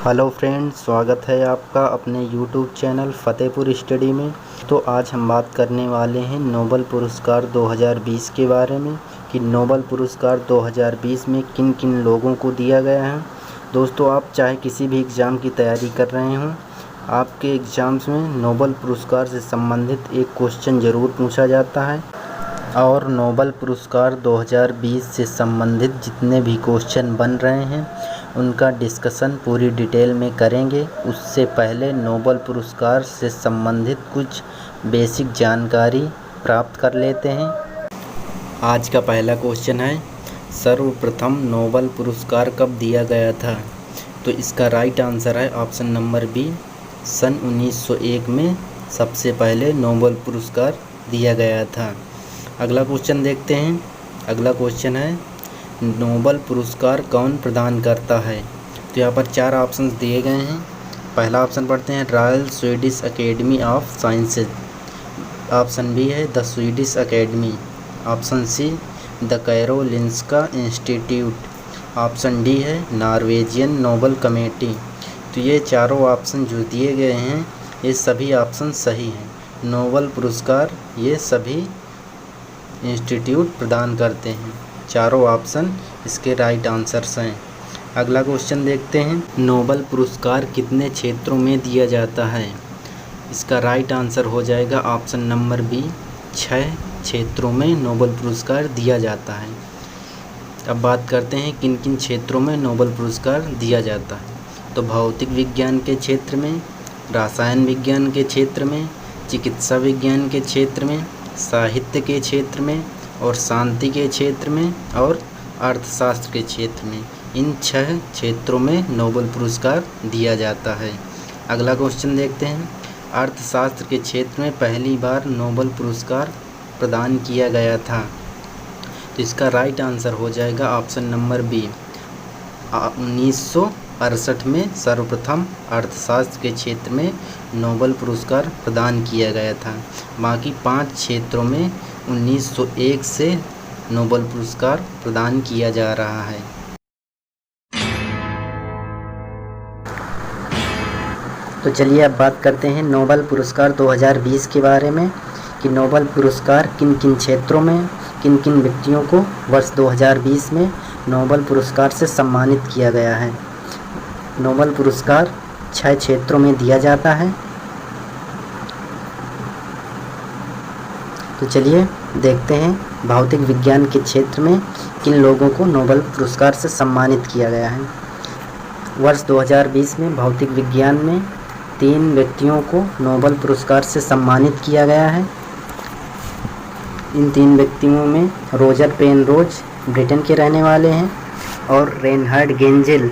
Hello friends, स्वागत है आपका अपने यूट्यूब चैनल फ़तेहपुर स्टडी में। तो आज हम बात करने वाले हैं नोबल पुरस्कार 2020 के बारे में कि नोबल पुरस्कार 2020 में किन किन लोगों को दिया गया है। दोस्तों, आप चाहे किसी भी एग्ज़ाम की तैयारी कर रहे हों, आपके एग्ज़ाम्स में नोबल पुरस्कार से संबंधित एक क्वेश्चन ज़रूर पूछा जाता है और नोबल पुरस्कार 2020 से संबंधित जितने भी क्वेश्चन बन रहे हैं उनका डिस्कशन पूरी डिटेल में करेंगे। उससे पहले नोबल पुरस्कार से संबंधित कुछ बेसिक जानकारी प्राप्त कर लेते हैं। आज का पहला क्वेश्चन है, सर्वप्रथम नोबल पुरस्कार कब दिया गया था? तो इसका राइट आंसर है ऑप्शन नंबर बी, सन 1901 में सबसे पहले नोबल पुरस्कार दिया गया था। अगला क्वेश्चन देखते हैं। अगला क्वेश्चन है, नोबल पुरस्कार कौन प्रदान करता है? तो यहाँ पर 4 ऑप्शंस दिए गए हैं। पहला ऑप्शन पढ़ते हैं, Royal Swedish Academy of Sciences. Option B है the Swedish Academy. Option C the Karolinska Institute. Option D है नॉर्वेजियन नोबल कमेटी। तो ये चारों ऑप्शन जो दिए गए हैं ये सभी ऑप्शन सही हैं। नोबल पुरस्कार ये सभी इंस्टीट्यूट प्रदान करते हैं। चारों ऑप्शन इसके राइट आंसर्स हैं। अगला क्वेश्चन देखते हैं, नोबल पुरस्कार कितने क्षेत्रों में दिया जाता है? इसका राइट आंसर हो जाएगा ऑप्शन नंबर बी, 6 क्षेत्रों में नोबल पुरस्कार दिया जाता है। अब बात करते हैं किन किन क्षेत्रों में नोबल पुरस्कार दिया जाता है। तो भौतिक विज्ञान के क्षेत्र में, रसायन विज्ञान के क्षेत्र में, चिकित्सा विज्ञान के क्षेत्र में, साहित्य के क्षेत्र में और शांति के क्षेत्र में और अर्थशास्त्र के क्षेत्र में, इन 6 क्षेत्रों में नोबल पुरस्कार दिया जाता है। अगला क्वेश्चन देखते हैं, अर्थशास्त्र के क्षेत्र में पहली बार नोबल पुरस्कार प्रदान किया गया था। तो इसका राइट आंसर हो जाएगा ऑप्शन नंबर बी, 1968 में सर्वप्रथम अर्थशास्त्र के क्षेत्र में नोबल पुरस्कार प्रदान किया गया था। बाकी 5 क्षेत्रों में 1901 से नोबल पुरस्कार प्रदान किया जा रहा है। तो चलिए अब बात करते हैं नोबल पुरस्कार 2020 के बारे में कि नोबल पुरस्कार किन किन क्षेत्रों में किन किन व्यक्तियों को वर्ष 2020 में नोबल पुरस्कार से सम्मानित किया गया है। नोबल पुरस्कार 6 क्षेत्रों में दिया जाता है। तो चलिए देखते हैं भौतिक विज्ञान के क्षेत्र में किन लोगों को नोबल पुरस्कार से सम्मानित किया गया है। वर्ष 2020 में भौतिक विज्ञान में 3 व्यक्तियों को नोबल पुरस्कार से सम्मानित किया गया है। इन 3 व्यक्तियों में रोजर पेनरोज ब्रिटेन के रहने वाले हैं और रेनहार्ड गेंजेल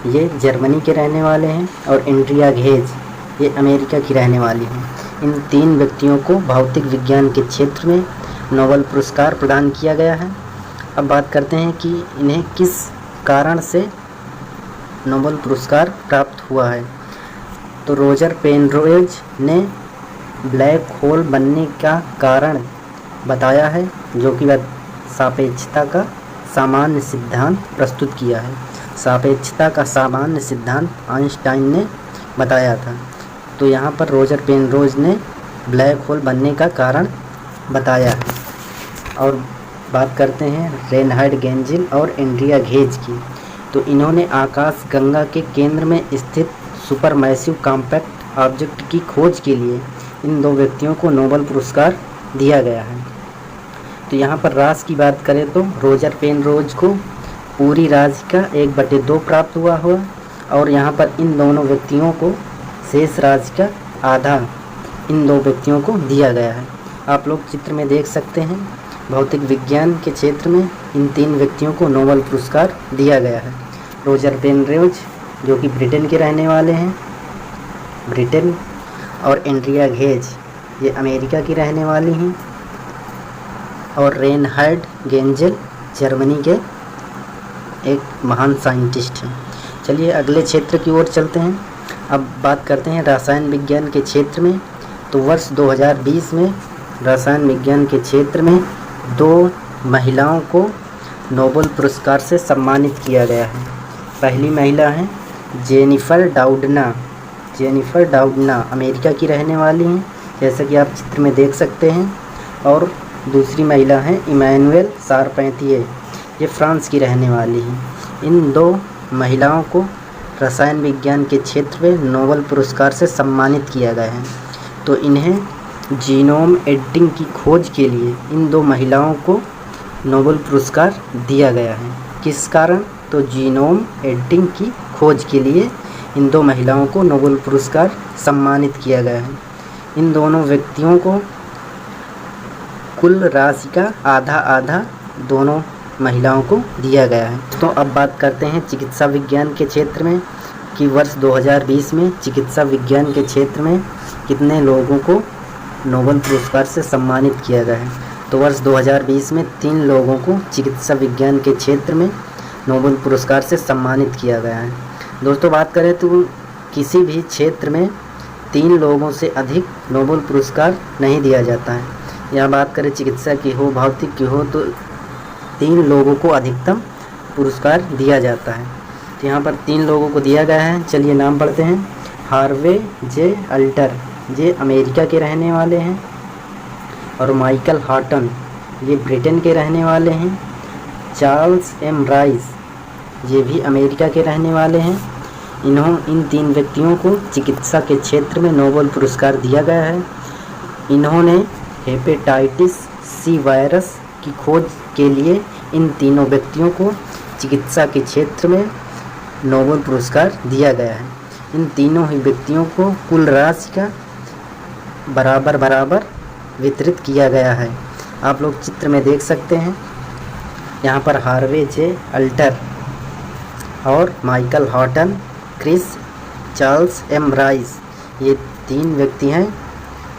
ये जर्मनी के रहने वाले हैं और एंड्रिया घेज ये अमेरिका की रहने वाली हैं। इन 3 व्यक्तियों को भौतिक विज्ञान के क्षेत्र में नोबल पुरस्कार प्रदान किया गया है। अब बात करते हैं कि इन्हें किस कारण से नोबल पुरस्कार प्राप्त हुआ है। तो रोजर पेनरोज ने ब्लैक होल बनने का कारण बताया है, जो कि वह सापेक्षता का सामान्य सिद्धांत प्रस्तुत किया है। सापेक्षता का सामान्य सिद्धांत आइंस्टाइन ने बताया था। तो यहाँ पर रोजर पेनरोज ने ब्लैक होल बनने का कारण बताया है। और बात करते हैं रेनहार्ड गेंजिल और एंड्रिया घेज की। तो इन्होंने आकाश गंगा के केंद्र में स्थित सुपरमैसिव कॉम्पैक्ट ऑब्जेक्ट की खोज के लिए इन 2 व्यक्तियों को नोबल पुरस्कार दिया गया है। तो यहाँ पर राशि की बात करें तो रोजर पेनरोज को पूरी राशि का 1/2 प्राप्त हुआ और यहाँ पर इन दोनों व्यक्तियों को शेष राशि का आधा इन 2 व्यक्तियों को दिया गया है। आप लोग चित्र में देख सकते हैं भौतिक विज्ञान के क्षेत्र में इन 3 व्यक्तियों को नोबल पुरस्कार दिया गया है। रोजर पेनरोज जो कि ब्रिटेन के रहने वाले हैं, ब्रिटेन, और एंड्रिया घेज ये अमेरिका की रहने वाली हैं और रेनहार्ड गेंजेल जर्मनी के एक महान साइंटिस्ट हैं। चलिए अगले क्षेत्र की ओर चलते हैं। अब बात करते हैं रसायन विज्ञान के क्षेत्र में। तो वर्ष 2020 में रसायन विज्ञान के क्षेत्र में 2 महिलाओं को नोबेल पुरस्कार से सम्मानित किया गया है। पहली महिला हैं जेनिफर डाउडना अमेरिका की रहने वाली हैं, जैसा कि आप चित्र में देख सकते हैं। और दूसरी महिला हैं इमैनुएल शारपेंतिये, ये फ्रांस की रहने वाली हैं। इन 2 महिलाओं को रसायन विज्ञान के क्षेत्र में नोबेल पुरस्कार से सम्मानित किया गया है। तो इन्हें जीनोम एडिटिंग की खोज के लिए इन 2 महिलाओं को नोबेल पुरस्कार दिया गया है। किस कारण? तो जीनोम एडिटिंग की खोज के लिए इन 2 महिलाओं को नोबेल पुरस्कार सम्मानित किया गया है। इन दोनों व्यक्तियों को कुल राशि का आधा दोनों महिलाओं को दिया गया है। तो अब बात करते हैं चिकित्सा विज्ञान के क्षेत्र में कि वर्ष 2020 में चिकित्सा विज्ञान के क्षेत्र में कितने लोगों को नोबेल पुरस्कार से सम्मानित किया गया है। तो वर्ष 2020 में 3 लोगों को चिकित्सा विज्ञान के क्षेत्र में नोबेल पुरस्कार से सम्मानित किया गया है। दोस्तों, बात करें तो किसी भी क्षेत्र में 3 लोगों से अधिक नोबेल पुरस्कार नहीं दिया जाता है। यहाँ बात करें चिकित्सा की हो, भौतिक की हो, तो 3 लोगों को अधिकतम पुरस्कार दिया जाता है। तो यहाँ पर 3 लोगों को दिया गया है। चलिए नाम पढ़ते हैं। हार्वे जे अल्टर, ये अमेरिका के रहने वाले हैं। और माइकल हॉटन, ये ब्रिटेन के रहने वाले हैं। चार्ल्स एम राइस, ये भी अमेरिका के रहने वाले हैं। इन 3 व्यक्तियों को चिकित्सा के क्षेत्र में नोबेल पुरस्कार दिया गया है। इन्होंने हेपेटाइटिस सी वायरस की खोज के लिए इन तीनों व्यक्तियों को चिकित्सा के क्षेत्र में नोबेल पुरस्कार दिया गया है। इन तीनों ही व्यक्तियों को कुल राशि का बराबर वितरित किया गया है। आप लोग चित्र में देख सकते हैं। यहाँ पर हार्वे जे अल्टर और Michael Houghton, Chris, Charles M Rice, ये 3 व्यक्ति हैं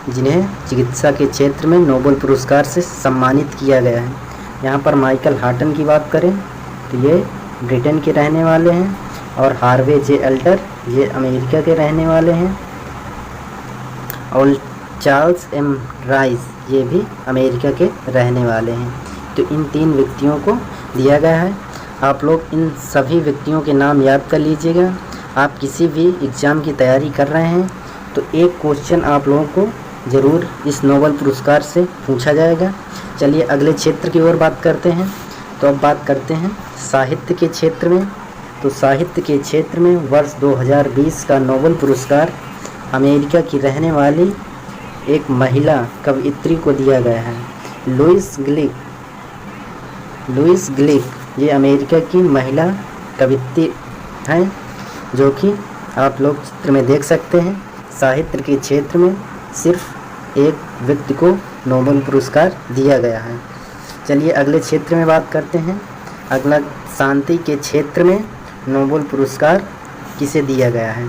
जिन्हें चिकित्सा के क्षेत्र में नोबेल पुरस्कार से सम्मानित किया गया है। यहाँ पर माइकल हॉटन की बात करें तो ये ब्रिटेन के रहने वाले हैं। और हार्वे जे अल्टर, ये अमेरिका के रहने वाले हैं। और चार्ल्स एम राइस, ये भी अमेरिका के रहने वाले हैं। तो इन 3 व्यक्तियों को दिया गया है। आप लोग इन सभी व्यक्तियों के नाम याद कर लीजिएगा। आप किसी भी एग्ज़ाम की तैयारी कर रहे हैं तो एक क्वेश्चन आप लोगों को ज़रूर इस नोबेल पुरस्कार से पूछा जाएगा। चलिए अगले क्षेत्र की ओर बात करते हैं। तो अब बात करते हैं साहित्य के क्षेत्र में। तो साहित्य के क्षेत्र में वर्ष 2020 का नोबेल पुरस्कार अमेरिका की रहने वाली एक महिला कवयित्री को दिया गया है। लुइस ग्लिक, ये अमेरिका की महिला कवयित्री हैं, जो कि आप लोग चित्र में देख सकते हैं। साहित्य के क्षेत्र में सिर्फ एक व्यक्ति को नोबेल पुरस्कार दिया गया है। चलिए अगले क्षेत्र में बात करते हैं। अगला शांति के क्षेत्र में नोबेल पुरस्कार किसे दिया गया है।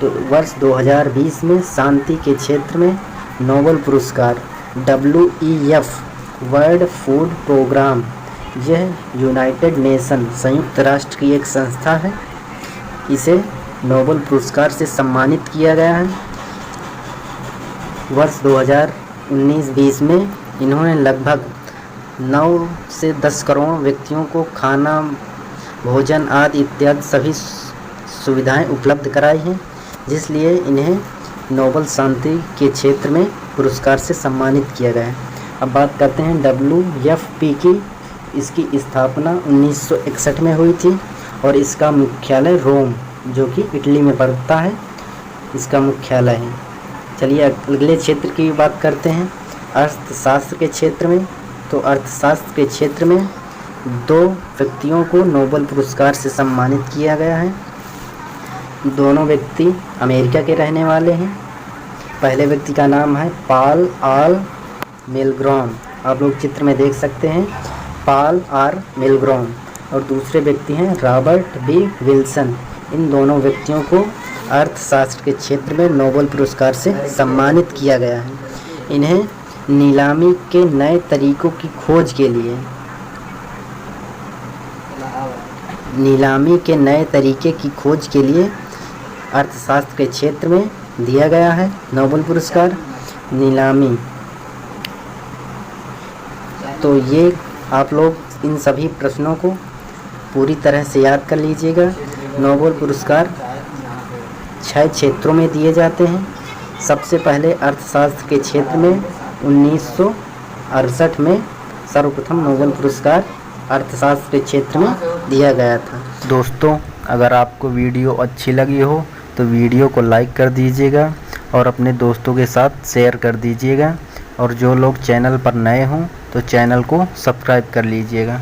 तो वर्ष 2020 में शांति के क्षेत्र में नोबेल पुरस्कार WEF वर्ल्ड फूड प्रोग्राम, यह यूनाइटेड नेशन संयुक्त राष्ट्र की एक संस्था है, इसे नोबेल पुरस्कार से सम्मानित किया गया है। वर्ष 2019-20 में इन्होंने लगभग 9 से 10 करोड़ व्यक्तियों को खाना, भोजन आदि इत्यादि सभी सुविधाएं उपलब्ध कराई हैं, जिसलिए इन्हें नोबेल शांति के क्षेत्र में पुरस्कार से सम्मानित किया गया है। अब बात करते हैं WFP की। इसकी स्थापना 1961 में हुई थी और इसका मुख्यालय रोम, जो कि इटली में पड़ता है, इसका मुख्यालय है। चलिए अगले क्षेत्र की बात करते हैं अर्थशास्त्र के क्षेत्र में। तो अर्थशास्त्र के क्षेत्र में 2 व्यक्तियों को नोबेल पुरस्कार से सम्मानित किया गया है। दोनों व्यक्ति अमेरिका के रहने वाले हैं। पहले व्यक्ति का नाम है पॉल आर मिलग्रॉम, आप लोग चित्र में देख सकते हैं, पॉल आर मिलग्रॉम। और दूसरे व्यक्ति हैं रॉबर्ट बी विल्सन। इन दोनों व्यक्तियों को अर्थशास्त्र के क्षेत्र में नोबेल पुरस्कार से सम्मानित किया गया है। इन्हें नीलामी के नए तरीकों की खोज के लिए अर्थशास्त्र के क्षेत्र में दिया गया है नोबेल पुरस्कार। नीलामी, तो ये आप लोग इन सभी प्रश्नों को पूरी तरह से याद कर लीजिएगा। नोबेल पुरस्कार 6 क्षेत्रों में दिए जाते हैं। सबसे पहले अर्थशास्त्र के क्षेत्र में 1968 में सर्वप्रथम नोबेल पुरस्कार अर्थशास्त्र के क्षेत्र में दिया गया था। दोस्तों, अगर आपको वीडियो अच्छी लगी हो तो वीडियो को लाइक कर दीजिएगा और अपने दोस्तों के साथ शेयर कर दीजिएगा, और जो लोग चैनल पर नए हों तो चैनल को सब्सक्राइब कर लीजिएगा।